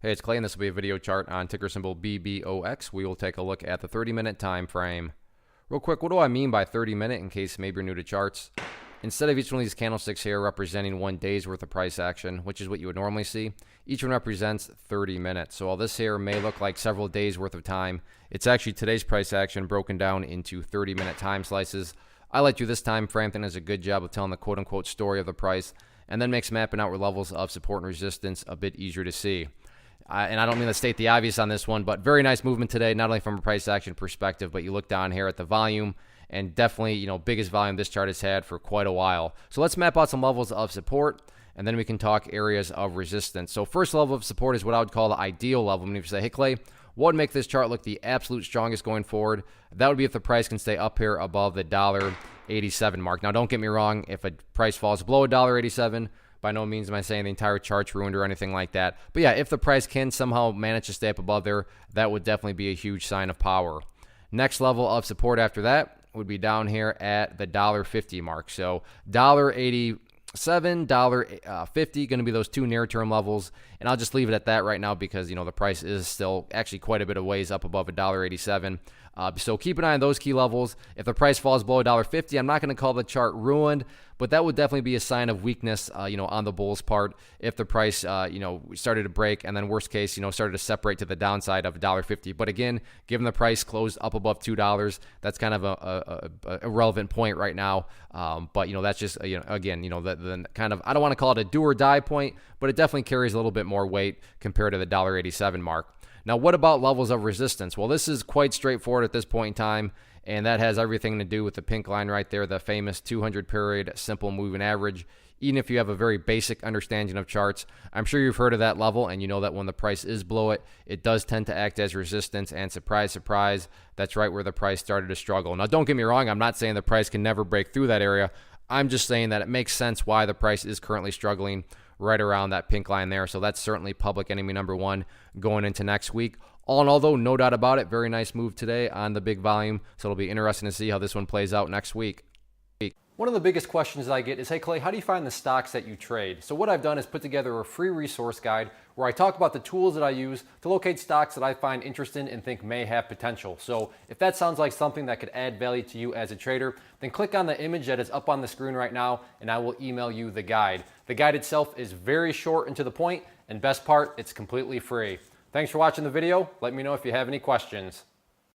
Hey, it's Clay, and this will be a video chart on ticker symbol BBOX. We will take a look at the 30-minute time frame. Real quick, what do I mean by 30-minute in case maybe you're new to charts? Instead of each one of these candlesticks here representing 1 day's worth of price action, which is what you would normally see, each one represents 30 minutes. So while this here may look like several days worth of time, it's actually today's price action broken down into 30-minute time slices. I like to do this time frame. I think it does a good job of telling the quote-unquote story of the price, and then makes mapping out where levels of support and resistance a bit easier to see. And I don't mean to state the obvious on this one, but very nice movement today, not only from a price action perspective, but you look down here at the volume, and definitely, biggest volume this chart has had for quite a while. So let's map out some levels of support, and then we can talk areas of resistance. So first level of support is what I would call the ideal level. I mean, if you say, hey, Clay, what would make this chart look the absolute strongest going forward? That would be if the price can stay up here above the $1.87 mark. Now, don't get me wrong. If a price falls below $1.87, by no means am I saying the entire chart's ruined or anything like that. But yeah, if the price can somehow manage to stay up above there, that would definitely be a huge sign of power. Next level of support after that would be down here at the $1.50 mark. So $1.87, $1.50 going to be those two near-term levels. And I'll just leave it at that right now because, the price is still actually quite a bit of ways up above $1.87. So keep an eye on those key levels. If the price falls below $1.50, I'm not going to call the chart ruined, but that would definitely be a sign of weakness, on the bulls' part. If the price, started to break and then worst case, started to separate to the downside of $1.50. But again, given the price closed up above $2, that's kind of a irrelevant point right now. But that's just, again, the kind of, I don't want to call it a do or die point, but it definitely carries a little bit more weight compared to the $1.87 mark. Now, what about levels of resistance? Well, this is quite straightforward at this point in time, and that has everything to do with the pink line right there, the famous 200-period simple moving average. Even if you have a very basic understanding of charts, I'm sure you've heard of that level, and you know that when the price is below it, it does tend to act as resistance, and surprise, surprise, that's right where the price started to struggle. Now, don't get me wrong, I'm not saying the price can never break through that area. I'm just saying that it makes sense why the price is currently struggling right around that pink line there. So that's certainly public enemy number one going into next week. All in all, though, no doubt about it, very nice move today on the big volume. So it'll be interesting to see how this one plays out next week. One of the biggest questions I get is, hey, Clay, how do you find the stocks that you trade? So what I've done is put together a free resource guide where I talk about the tools that I use to locate stocks that I find interesting and think may have potential. So if that sounds like something that could add value to you as a trader, then click on the image that is up on the screen right now, and I will email you the guide. The guide itself is very short and to the point, and best part, it's completely free. Thanks for watching the video. Let me know if you have any questions.